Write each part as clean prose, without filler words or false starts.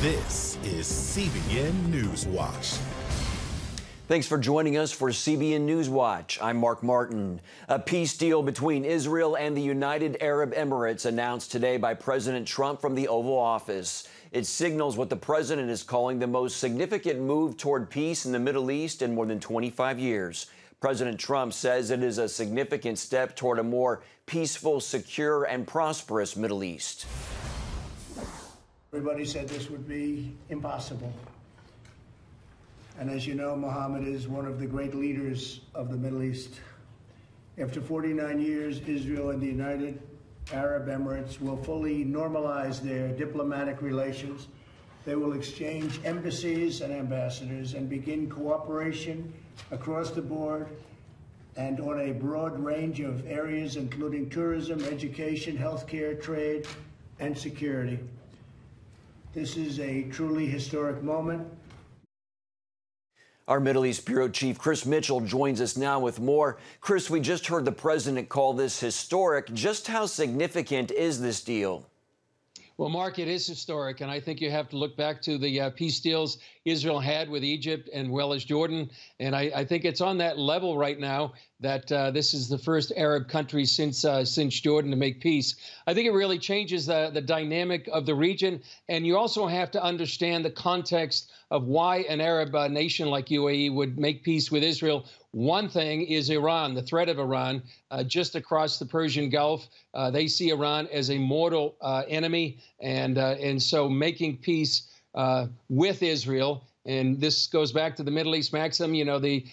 This is CBN NewsWatch. Thanks for joining us for CBN NewsWatch. I'm Mark Martin. A peace deal between Israel and the United Arab Emirates announced today by President Trump from the Oval Office. It signals what the president is calling the most significant move toward peace in the Middle East in more than 25 years. President Trump says it is a significant step toward a more peaceful, secure, and prosperous Middle East. Everybody said this would be impossible. And as you know, Mohammed is one of the great leaders of the Middle East. After 49 years, Israel and the United Arab Emirates will fully normalize their diplomatic relations. They will exchange embassies and ambassadors and begin cooperation across the board and on a broad range of areas, including tourism, education, healthcare, trade, and security. This is a truly historic moment. Our Middle East Bureau Chief Chris Mitchell joins us now with more. Chris, we just heard the president call this historic. Just how significant is this deal? Well, Mark, it is historic, and I think you have to look back to the peace deals Israel had with Egypt and well as Jordan, and I think it's on that level right now that this is the first Arab country since Jordan to make peace. I think it really changes the dynamic of the region, and you also have to understand the context of why an Arab nation like UAE would make peace with Israel. One thing is Iran, the threat of Iran, just across the Persian Gulf. They see Iran as a mortal enemy, and so making peace with Israel. And this goes back to the Middle East maxim, you know, the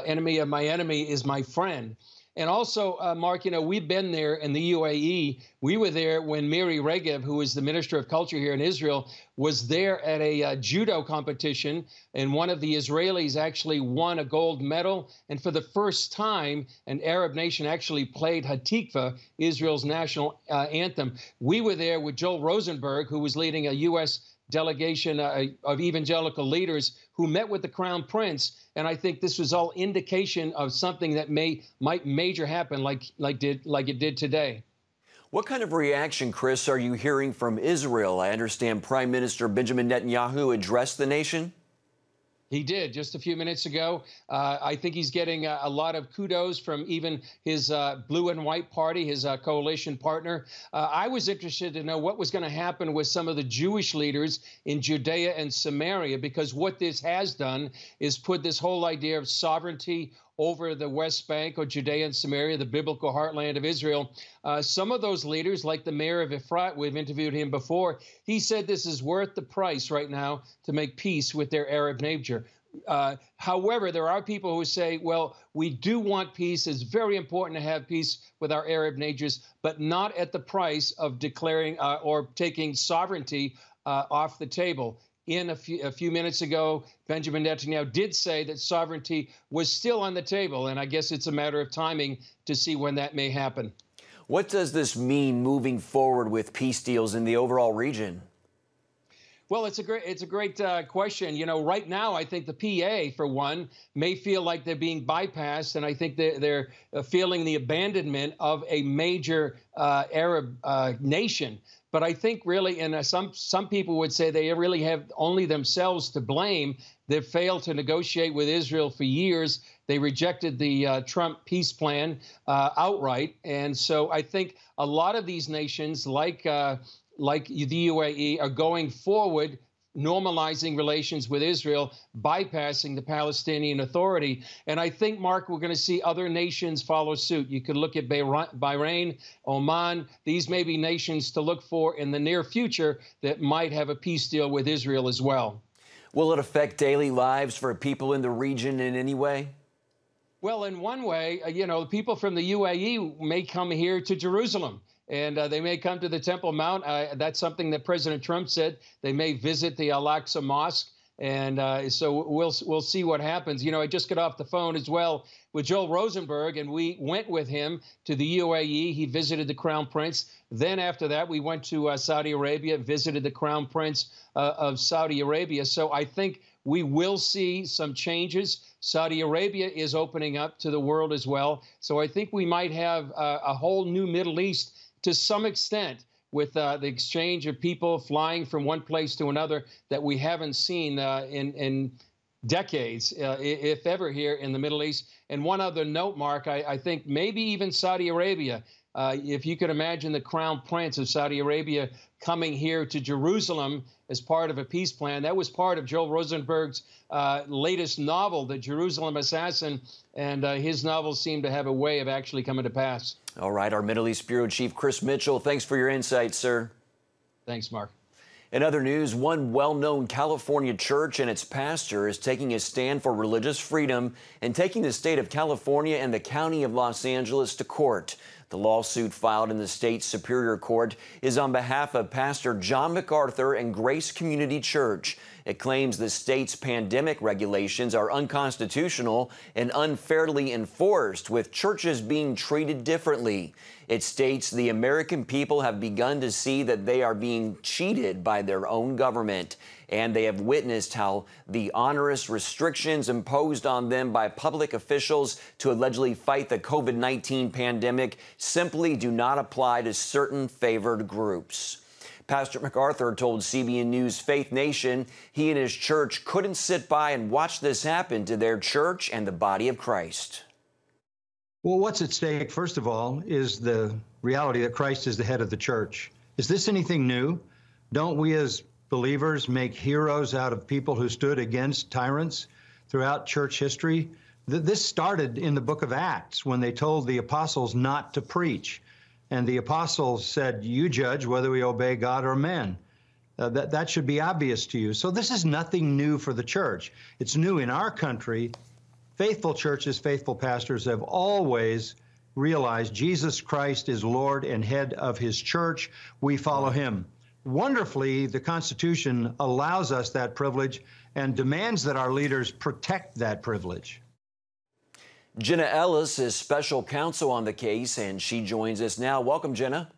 enemy of my enemy is my friend. And also, Mark, you know, we've been there in the UAE. We were there when Miri Regev, who is the Minister of Culture here in Israel, was there at a judo competition, and one of the Israelis actually won a gold medal. And for the first time, an Arab nation actually played Hatikva, Israel's national anthem. We were there with Joel Rosenberg, who was leading a U.S. delegation of evangelical leaders who met with the Crown Prince, and I think this was all indication of something that might major happen like it did today. What kind of reaction, Chris, are you hearing from Israel? I understand Prime Minister Benjamin Netanyahu addressed the nation. He did just a few minutes ago. I think he's getting a lot of kudos from even his blue and white party, his coalition partner. I was interested to know what was going to happen with some of the Jewish leaders in Judea and Samaria, because what this has done is put this whole idea of sovereignty over the West Bank or Judea and Samaria, the biblical heartland of Israel. Some of those leaders, like the mayor of Efrat, we've interviewed him before, he said this is worth the price right now to make peace with their Arab neighbor. However, there are people who say, well, we do want peace. It's very important to have peace with our Arab neighbors, but not at the price of declaring or taking sovereignty off the table. A few minutes ago, Benjamin Netanyahu did say that sovereignty was still on the table, and I guess it's a matter of timing to see when that may happen. What does this mean moving forward with peace deals in the overall region? Well, it's a great question. You know, right now, I think the PA, for one, may feel like they're being bypassed, and I think they're feeling the abandonment of a major Arab nation. But I think really, and some people would say they really have only themselves to blame. They've failed to negotiate with Israel for years. They rejected the Trump peace plan outright. And so I think a lot of these nations, like the UAE, are going forward, normalizing relations with Israel, bypassing the Palestinian Authority. And I think, Mark, we're going to see other nations follow suit. You could look at Bahrain, Oman. These may be nations to look for in the near future that might have a peace deal with Israel as well. Will it affect daily lives for people in the region in any way? Well, in one way, you know, people from the UAE may come here to Jerusalem. And they may come to the Temple Mount. That's something that President Trump said. They may visit the Al-Aqsa Mosque. And so we'll see what happens. You know, I just got off the phone as well with Joel Rosenberg, and we went with him to the UAE. He visited the Crown Prince. Then after that, we went to Saudi Arabia, visited the Crown Prince of Saudi Arabia. So I think we will see some changes. Saudi Arabia is opening up to the world as well. So I think we might have a whole new Middle East to some extent, with the exchange of people flying from one place to another that we haven't seen in decades, if ever, here in the Middle East. And one other note, Mark, I think maybe even Saudi Arabia, if you could imagine the crown prince of Saudi Arabia coming here to Jerusalem as part of a peace plan. That was part of Joel Rosenberg's latest novel, The Jerusalem Assassin, and his novels seem to have a way of actually coming to pass. All right, our Middle East Bureau Chief Chris Mitchell, thanks for your insights, sir. Thanks, Mark. In other news, one well-known California church and its pastor is taking a stand for religious freedom and taking the state of California and the county of Los Angeles to court. The lawsuit filed in the state Superior Court is on behalf of Pastor John McArthur and Grace Community Church. It claims the state's pandemic regulations are unconstitutional and unfairly enforced, with churches being treated differently. It states the American people have begun to see that they are being cheated by their own government, and they have witnessed how the onerous restrictions imposed on them by public officials to allegedly fight the COVID-19 pandemic simply do not apply to certain favored groups. Pastor McArthur told CBN News Faith Nation he and his church couldn't sit by and watch this happen to their church and the body of Christ. Well, what's at stake, first of all, is the reality that Christ is the head of the church. Is this anything new? Don't we as believers make heroes out of people who stood against tyrants throughout church history? This started in the book of Acts when they told the apostles not to preach. And the apostles said, you judge whether we obey God or men. That should be obvious to you. So this is nothing new for the church. It's new in our country. Faithful churches, faithful pastors have always realized Jesus Christ is Lord and head of his church. We follow him. Wonderfully, the Constitution allows us that privilege and demands that our leaders protect that privilege. Jenna Ellis is special counsel on the case, and she joins us now. Welcome, Jenna.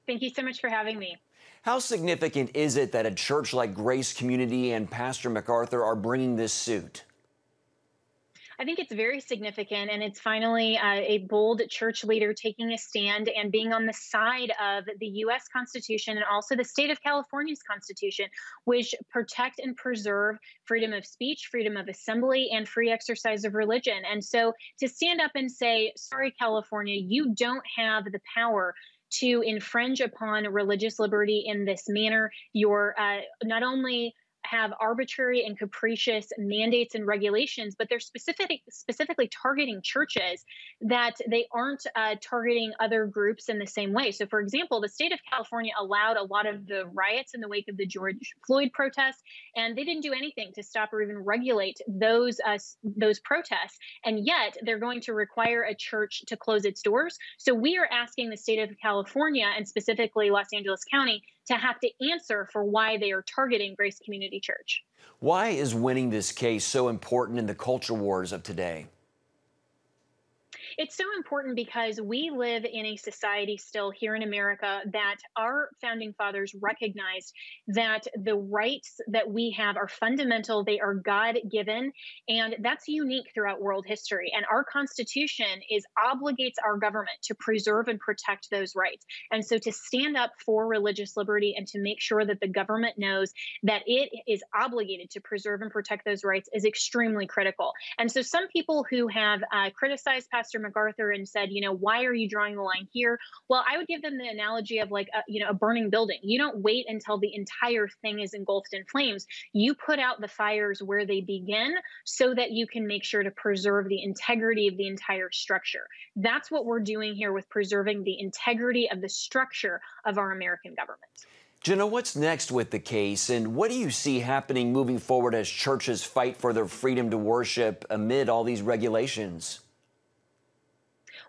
Thank you so much for having me. How significant is it that a church like Grace Community and Pastor McArthur are bringing this suit? I think it's very significant, and it's finally a bold church leader taking a stand and being on the side of the U.S. Constitution and also the state of California's Constitution, which protect and preserve freedom of speech, freedom of assembly, and free exercise of religion. And so to stand up and say, sorry, California, you don't have the power to infringe upon religious liberty in this manner. You're not only have arbitrary and capricious mandates and regulations, but they're specifically targeting churches, that they aren't targeting other groups in the same way. So, for example, the state of California allowed a lot of the riots in the wake of the George Floyd protests, and they didn't do anything to stop or even regulate those protests. And yet they're going to require a church to close its doors. So we are asking the state of California, and specifically Los Angeles County, to have to answer for why they are targeting Grace Community Church. Why is winning this case so important in the culture wars of today? It's so important because we live in a society still here in America that our founding fathers recognized that the rights that we have are fundamental, they are God-given, and that's unique throughout world history. And our Constitution obligates our government to preserve and protect those rights. And so to stand up for religious liberty and to make sure that the government knows that it is obligated to preserve and protect those rights is extremely critical. And so some people who have criticized Pastor McArthur and said, why are you drawing the line here? Well, I would give them the analogy of like, a burning building. You don't wait until the entire thing is engulfed in flames. You put out the fires where they begin so that you can make sure to preserve the integrity of the entire structure. That's what we're doing here with preserving the integrity of the structure of our American government. Jenna, what's next with the case, and what do you see happening moving forward as churches fight for their freedom to worship amid all these regulations?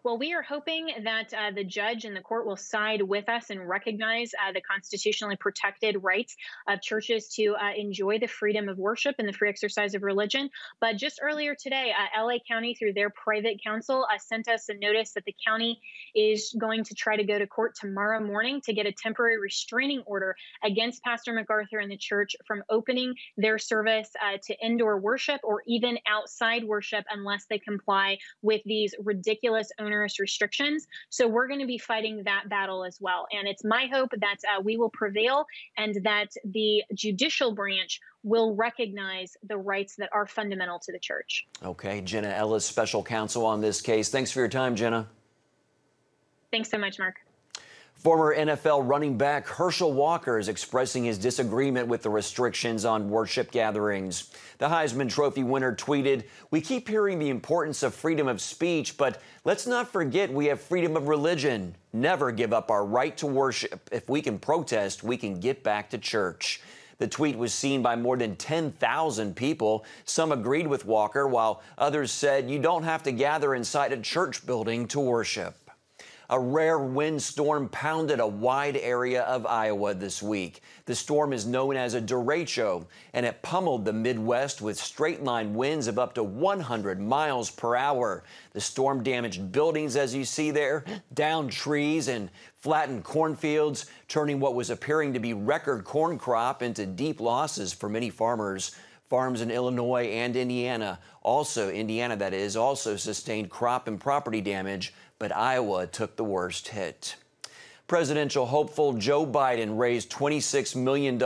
Well, we are hoping that the judge and the court will side with us and recognize the constitutionally protected rights of churches to enjoy the freedom of worship and the free exercise of religion. But just earlier today, LA County, through their private counsel, sent us a notice that the county is going to try to go to court tomorrow morning to get a temporary restraining order against Pastor McArthur and the church from opening their service to indoor worship or even outside worship unless they comply with these ridiculous onerous onerous restrictions. So we're going to be fighting that battle as well. And it's my hope that we will prevail and that the judicial branch will recognize the rights that are fundamental to the church. Okay, Jenna Ellis, special counsel on this case. Thanks for your time, Jenna. Thanks so much, Mark. Former NFL running back Herschel Walker is expressing his disagreement with the restrictions on worship gatherings. The Heisman Trophy winner tweeted, "We keep hearing the importance of freedom of speech, but let's not forget we have freedom of religion. Never give up our right to worship. If we can protest, we can get back to church." The tweet was seen by more than 10,000 people. Some agreed with Walker, while others said you don't have to gather inside a church building to worship. A rare windstorm pounded a wide area of Iowa this week. The storm is known as a derecho, and it pummeled the Midwest with straight-line winds of up to 100 miles per hour. The storm damaged buildings, as you see there, downed trees, and flattened cornfields, turning what was appearing to be record corn crop into deep losses for many farmers. Farms in Illinois and Indiana, also sustained crop and property damage, but Iowa took the worst hit. Presidential hopeful Joe Biden raised $26 million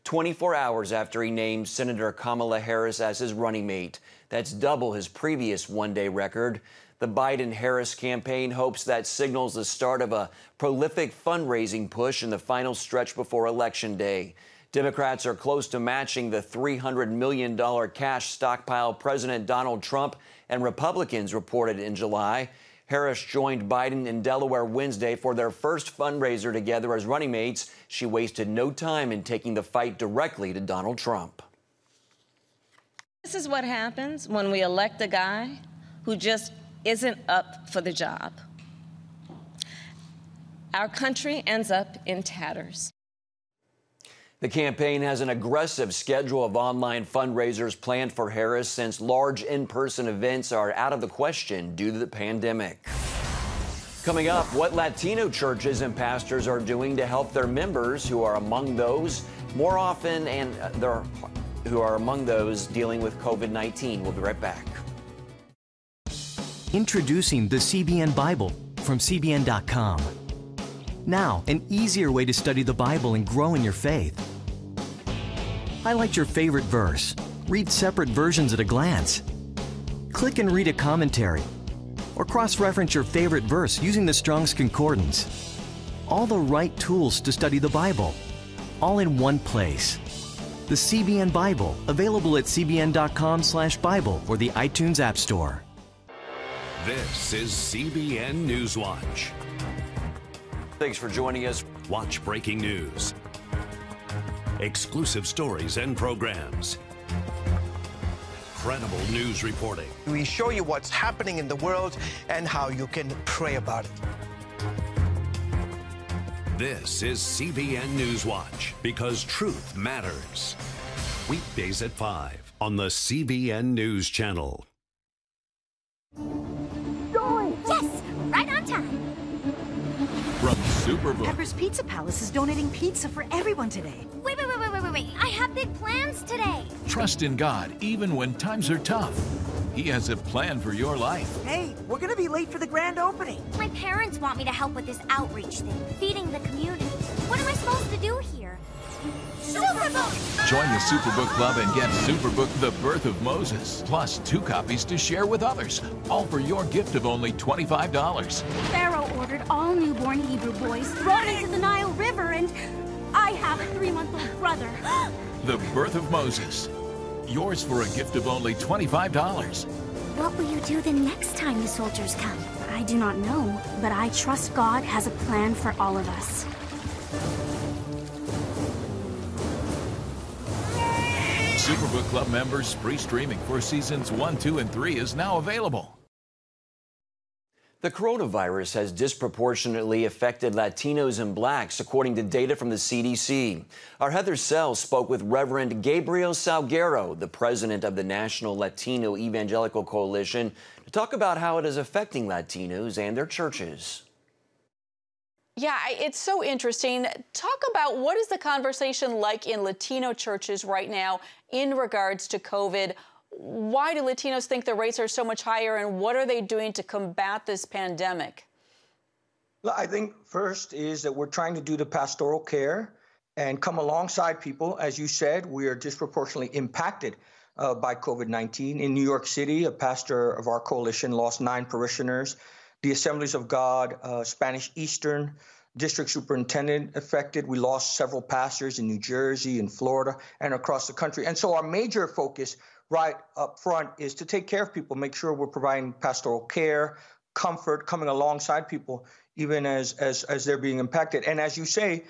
24 hours after he named Senator Kamala Harris as his running mate. That's double his previous one-day record. The Biden-Harris campaign hopes that signals the start of a prolific fundraising push in the final stretch before Election Day. Democrats are close to matching the $300 million cash stockpile President Donald Trump and Republicans reported in July. Harris joined Biden in Delaware Wednesday for their first fundraiser together as running mates. She wasted no time in taking the fight directly to Donald Trump. This is what happens when we elect a guy who just isn't up for the job. Our country ends up in tatters. The campaign has an aggressive schedule of online fundraisers planned for Harris since large in-person events are out of the question due to the pandemic. Coming up, what Latino churches and pastors are doing to help their members who are among those dealing with COVID-19. We'll be right back. Introducing the CBN Bible from CBN.com. Now, an easier way to study the Bible and grow in your faith. Highlight your favorite verse. Read separate versions at a glance. Click and read a commentary. Or cross-reference your favorite verse using the Strong's Concordance. All the right tools to study the Bible, all in one place. The CBN Bible, available at cbn.com/Bible or the iTunes App Store. This is CBN NewsWatch. Thanks for joining us. Watch breaking news, exclusive stories and programs, credible news reporting. We show you what's happening in the world and how you can pray about it. This is CBN NewsWatch, because truth matters. Weekdays at 5 on the CBN News Channel. Yes, right on time. From Superbook. Pepper's Pizza Palace is donating pizza for everyone today. Wait. I have big plans today. Trust in God, even when times are tough. He has a plan for your life. Hey, we're gonna be late for the grand opening. My parents want me to help with this outreach thing, feeding the community. What am I supposed to do here? Superbook! Join the Superbook Club and get Superbook The Birth of Moses, plus 2 copies to share with others, all for your gift of only $25. Pharaoh ordered all newborn Hebrew boys thrown into the Nile River, and I have a 3-month-old brother. The Birth of Moses. Yours for a gift of only $25. What will you do the next time the soldiers come? I do not know, but I trust God has a plan for all of us. Superbook Club members, free streaming for seasons 1, 2, and 3 is now available. The coronavirus has disproportionately affected Latinos and blacks, according to data from the CDC. Our Heather Sells spoke with Reverend Gabriel Salguero, the president of the National Latino Evangelical Coalition, to talk about how it is affecting Latinos and their churches. Yeah, it's so interesting. Talk about what is the conversation like in Latino churches right now in regards to COVID. Why do Latinos think the rates are so much higher, and what are they doing to combat this pandemic? Well, I think first is that we're trying to do the pastoral care and come alongside people. As you said, we are disproportionately impacted by COVID-19. In New York City, a pastor of our coalition lost 9 parishioners. The Assemblies of God, Spanish Eastern District Superintendent affected. We lost several pastors in New Jersey and Florida and across the country. And so our major focus right up front is to take care of people, make sure we're providing pastoral care, comfort, coming alongside people, even as they're being impacted. And as you say,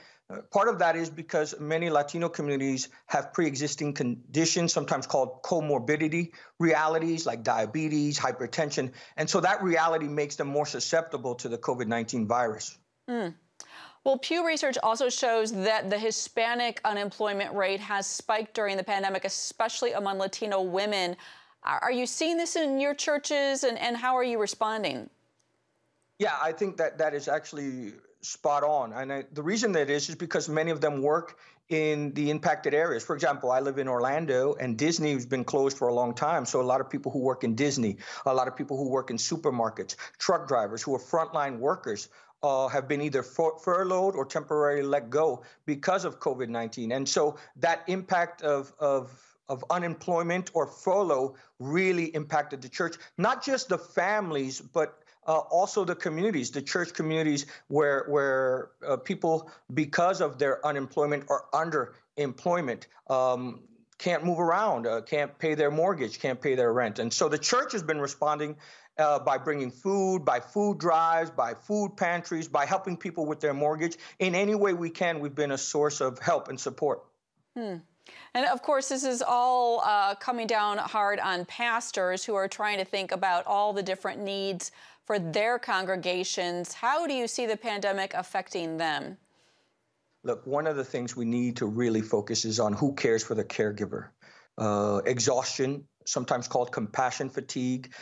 part of that is because many Latino communities have pre-existing conditions, sometimes called comorbidity realities like diabetes, hypertension. And so that reality makes them more susceptible to the COVID-19 virus. Well, Pew Research also shows that the Hispanic unemployment rate has spiked during the pandemic, especially among Latino women. Are you seeing this in your churches, and how are you responding? Yeah, I think that is actually spot on. And the reason that is because many of them work in the impacted areas. For example, I live in Orlando, and Disney has been closed for a long time. So a lot of people who work in Disney, a lot of people who work in supermarkets, truck drivers who are frontline workers have been either furloughed or temporarily let go because of COVID-19. And so that impact of unemployment or furlough really impacted the church, not just the families, but also the communities, the church communities where people, because of their unemployment or underemployment, can't move around, can't pay their mortgage, can't pay their rent. And so the church has been responding by bringing food, by food drives, by food pantries, by helping people with their mortgage. In any way we can, we've been a source of help and support. And of course, this is all coming down hard on pastors who are trying to think about all the different needs for their congregations. How do you see the pandemic affecting them? Look, one of the things we need to really focus is on who cares for the caregiver. Exhaustion, sometimes called compassion fatigue.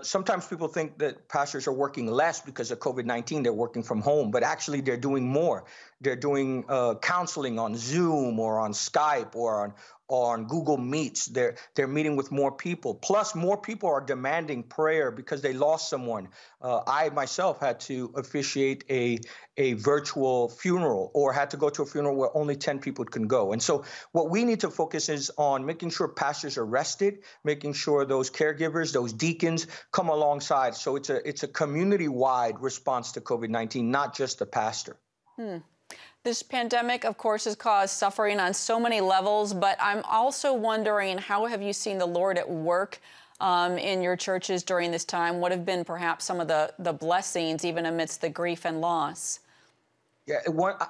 Sometimes people think that pastors are working less because of COVID-19. They're working from home, but actually they're doing more. They're doing counseling on Zoom or on Skype or on Google Meets. They're meeting with more people. Plus, more people are demanding prayer because they lost someone. I myself had to officiate a virtual funeral, or had to go to a funeral where only 10 people can go. And so what we need to focus is on making sure pastors are rested, making sure those caregivers, those deacons come alongside. So it's a community-wide response to COVID-19, not just the pastor. This pandemic, of course, has caused suffering on so many levels, but I'm also wondering, how have you seen the Lord at work in your churches during this time? What have been perhaps some of the blessings, even amidst the grief and loss? Yeah,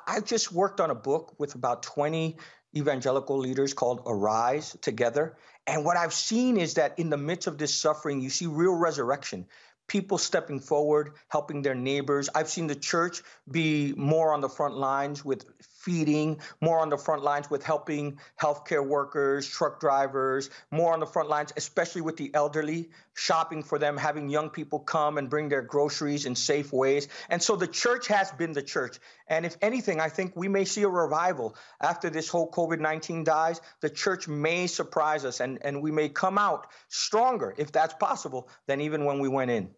I just worked on a book with about 20 evangelical leaders called Arise Together. And what I've seen is that in the midst of this suffering, you see real resurrection. People stepping forward, helping their neighbors. I've seen the church be more on the front lines with feeding, more on the front lines with helping healthcare workers, truck drivers, more on the front lines, especially with the elderly, shopping for them, having young people come and bring their groceries in safe ways. And so the church has been the church. And if anything, I think we may see a revival after this whole COVID-19 dies. The church may surprise us, and we may come out stronger, if that's possible, than even when we went in.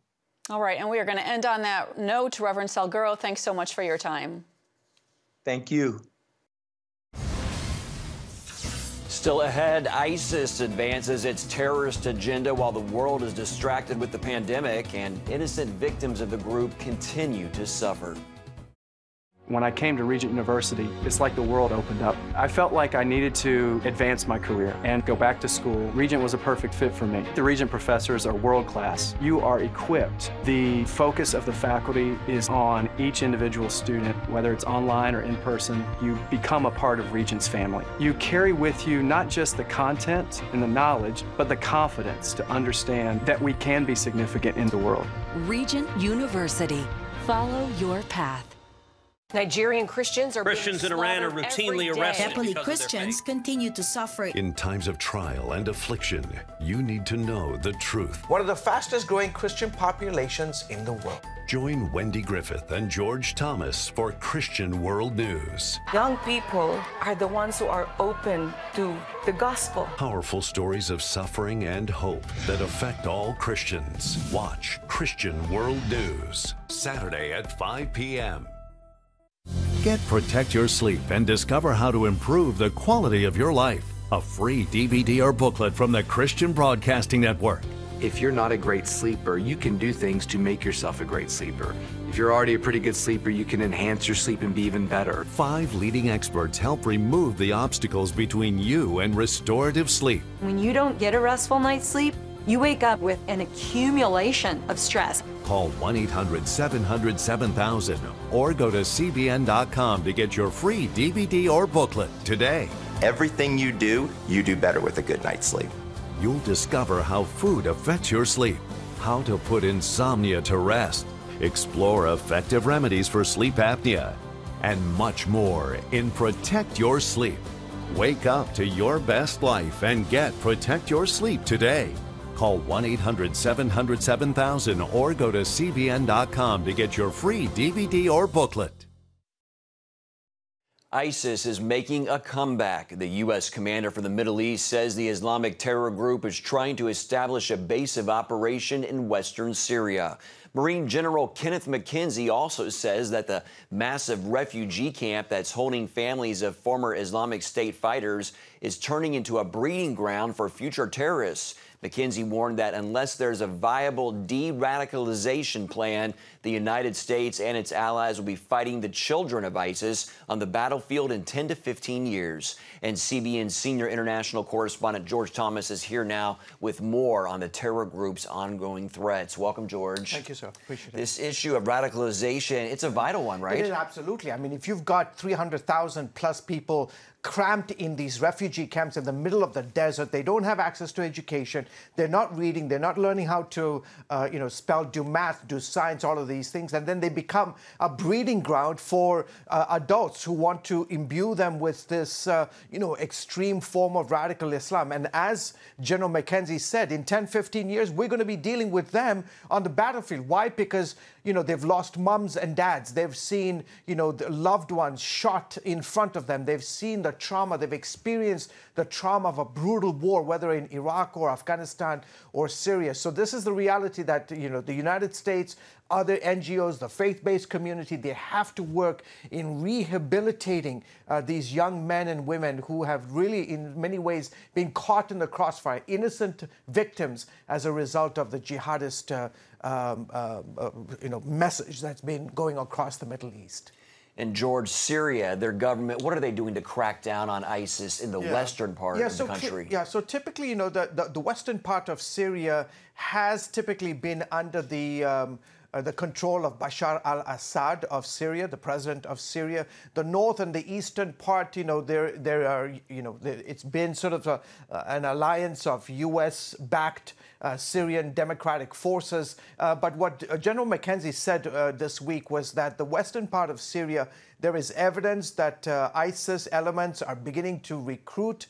All right, and we are going to end on that note. Reverend Salguero, thanks so much for your time. Thank you. Still ahead, ISIS advances its terrorist agenda while the world is distracted with the pandemic, and innocent victims of the group continue to suffer. When I came to Regent University, it's like the world opened up. I felt like I needed to advance my career and go back to school. Regent was a perfect fit for me. The Regent professors are world class. You are equipped. The focus of the faculty is on each individual student, whether it's online or in person. You become a part of Regent's family. You carry with you not just the content and the knowledge, but the confidence to understand that we can be significant in the world. Regent University. Follow your path. Nigerian Christians are Christians in Iran are routinely arrested. Happily, Christians continue to suffer. In times of trial and affliction, you need to know the truth. One of the fastest growing Christian populations in the world. Join Wendy Griffith and George Thomas for Christian World News. Young people are the ones who are open to the gospel. Powerful stories of suffering and hope that affect all Christians. Watch Christian World News, Saturday at 5 p.m. Get Protect Your Sleep and discover how to improve the quality of your life. A free DVD or booklet from the Christian Broadcasting Network. If you're not a great sleeper, you can do things to make yourself a great sleeper. If you're already a pretty good sleeper, you can enhance your sleep and be even better. 5 leading experts help remove the obstacles between you and restorative sleep. When you don't get a restful night's sleep, you wake up with an accumulation of stress. Call 1-800-700-7000 or go to CBN.com to get your free DVD or booklet today. Everything you do better with a good night's sleep. You'll discover how food affects your sleep, how to put insomnia to rest, explore effective remedies for sleep apnea, and much more in Protect Your Sleep. Wake up to your best life and get Protect Your Sleep today. Call 1-800-700-7000 or go to CBN.com to get your free DVD or booklet. ISIS is making a comeback. The U.S. commander for the Middle East says the Islamic terror group is trying to establish a base of operation in western Syria. Marine General Kenneth McKenzie also says that the massive refugee camp that's holding families of former Islamic State fighters is turning into a breeding ground for future terrorists. McKenzie warned that unless there's a viable de-radicalization plan, the United States and its allies will be fighting the children of ISIS on the battlefield in 10 to 15 years. And CBN senior international correspondent George Thomas is here now with more on the terror group's ongoing threats. Welcome, George. Thank you, sir. Appreciate it. This issue of radicalization, it's a vital one, right? It is, absolutely. I mean, if you've got 300,000 plus people cramped in these refugee camps in the middle of the desert, they don't have access to education, they're not reading, they're not learning how to, spell, do math, do science, all of these things, and then they become a breeding ground for adults who want to imbue them with this, extreme form of radical Islam. And as General McKenzie said, in 10, 15 years, we're going to be dealing with them on the battlefield. Why? Because, they've lost mums and dads. They've seen, the loved ones shot in front of them. They've seen the trauma. They've experienced the trauma of a brutal war, whether in Iraq or Afghanistan or Syria. So this is the reality that, the United States, other NGOs, the faith-based community, they have to work in rehabilitating these young men and women who have really, in many ways, been caught in the crossfire, innocent victims as a result of the jihadist message that's been going across the Middle East. And George, Syria, their government, what are they doing to crack down on ISIS in the western part of the country? So typically, the western part of Syria has typically been under the control of Bashar al-Assad of Syria, the president of Syria. The north and the eastern part, there are, it's been sort of an alliance of U.S.-backed Syrian democratic forces. But what General McKenzie said this week was that the western part of Syria, there is evidence that ISIS elements are beginning to recruit,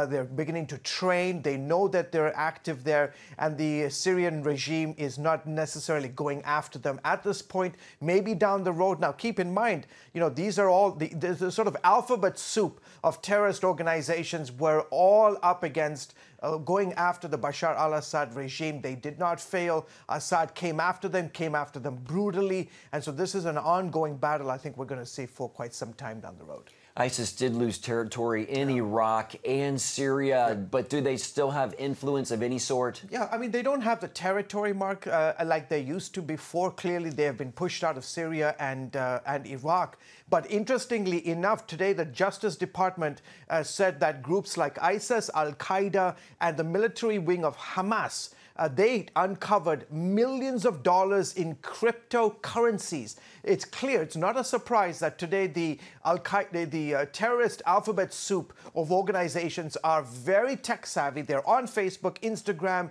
they're beginning to train, they know that they're active there, and the Syrian regime is not necessarily going after them at this point, maybe down the road. Now, keep in mind, these are all, the sort of alphabet soup of terrorist organizations were all up against going after the Bashar al-Assad regime. They did not fail. Assad came after them brutally. And so this is an ongoing battle I think we're going to see for quite some time down the road. ISIS did lose territory in Iraq and Syria, but do they still have influence of any sort? Yeah, I mean, they don't have the territory, Mark, like they used to before. Clearly, they have been pushed out of Syria and Iraq. But interestingly enough, today the Justice Department said that groups like ISIS, Al-Qaeda, and the military wing of Hamas they uncovered millions of dollars in cryptocurrencies. It's clear, it's not a surprise that today the terrorist alphabet soup of organizations are very tech savvy. They're on Facebook, Instagram,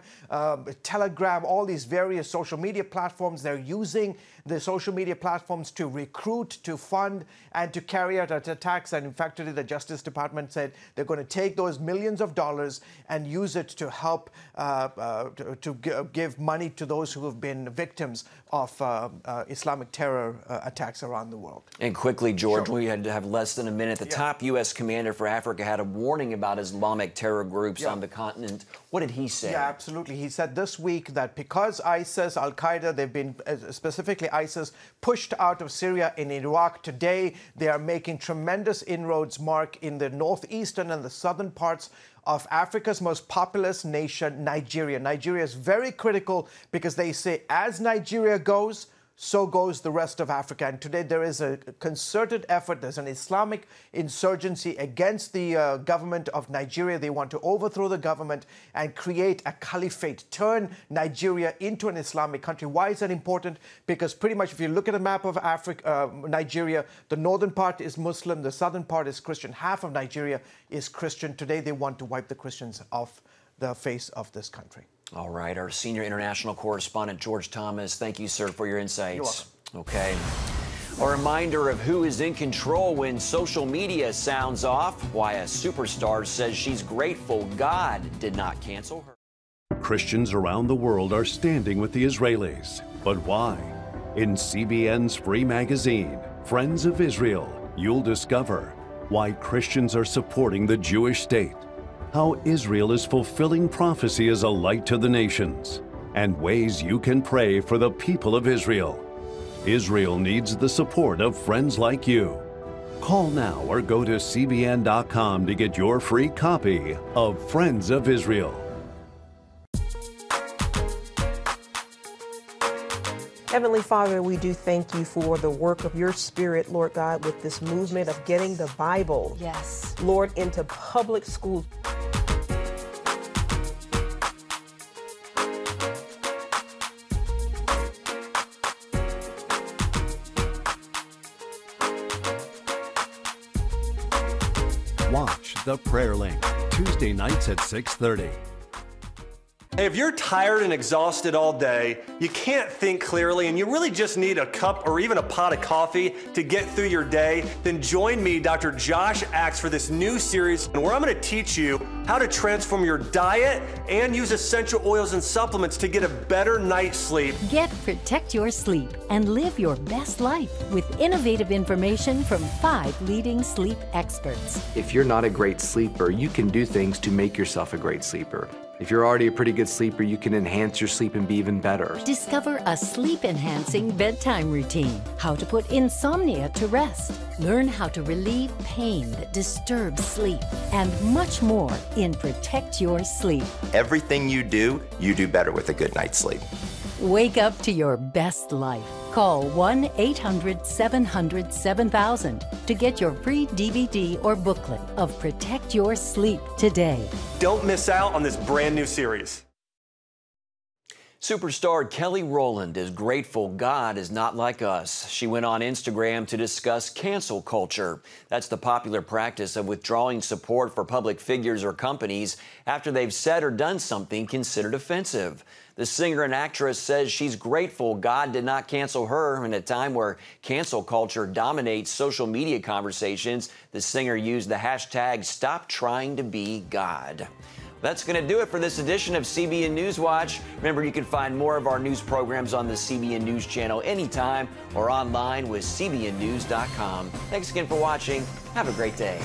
Telegram, all these various social media platforms. They're using the social media platforms to recruit, to fund, and to carry out attacks. And in fact, today the Justice Department said they're going to take those millions of dollars and use it to help give money to those who have been victims of Islamic terror attacks around the world. And quickly, George, we had to have less than a minute. The top U.S. commander for Africa had a warning about Islamic terror groups on the continent. What did he say? Yeah, absolutely. He said this week that because ISIS, Al-Qaeda, they've been, specifically ISIS, pushed out of Syria and Iraq today, they are making tremendous inroads, Mark, in the northeastern and the southern parts of Africa's most populous nation, Nigeria. Nigeria is very critical because they say as Nigeria goes, so goes the rest of Africa. And today there is a concerted effort. There's an Islamic insurgency against the government of Nigeria. They want to overthrow the government and create a caliphate, turn Nigeria into an Islamic country. Why is that important? Because pretty much if you look at a map of Africa, Nigeria, the northern part is Muslim, the southern part is Christian. Half of Nigeria is Christian. Today they want to wipe the Christians off the face of this country. All right, our senior international correspondent, George Thomas, thank you, sir, for your insights. You're welcome. Okay. A reminder of who is in control when social media sounds off, why a superstar says she's grateful God did not cancel her. Christians around the world are standing with the Israelis. But why? In CBN's free magazine, Friends of Israel, you'll discover why Christians are supporting the Jewish state, how Israel is fulfilling prophecy as a light to the nations, and ways you can pray for the people of Israel. Israel needs the support of friends like you. Call now or go to CBN.com to get your free copy of Friends of Israel. Heavenly Father, we do thank you for the work of your Spirit, Lord God, with this movement of getting the Bible, Lord, into public schools. Watch The Prayer Link, Tuesday nights at 6:30. Hey, if you're tired and exhausted all day, you can't think clearly, and you really just need a cup or even a pot of coffee to get through your day, then join me, Dr. Josh Axe, for this new series where I'm going to teach you how to transform your diet and use essential oils and supplements to get a better night's sleep. Protect your sleep and live your best life with innovative information from 5 leading sleep experts. If you're not a great sleeper, you can do things to make yourself a great sleeper. If you're already a pretty good sleeper, you can enhance your sleep and be even better. Discover a sleep-enhancing bedtime routine, how to put insomnia to rest, learn how to relieve pain that disturbs sleep, and much more in Protect Your Sleep. Everything you do better with a good night's sleep. Wake up to your best life. Call 1-800-700-7000 to get your free DVD or booklet of Protect Your Sleep today. Don't miss out on this brand new series. Superstar Kelly Rowland is grateful God is not like us. She went on Instagram to discuss cancel culture. That's the popular practice of withdrawing support for public figures or companies after they've said or done something considered offensive. The singer and actress says she's grateful God did not cancel her in a time where cancel culture dominates social media conversations. The singer used the hashtag #StopTryingToBeGod. That's going to do it for this edition of CBN News Watch. Remember, you can find more of our news programs on the CBN News Channel anytime or online with CBNnews.com. Thanks again for watching. Have a great day.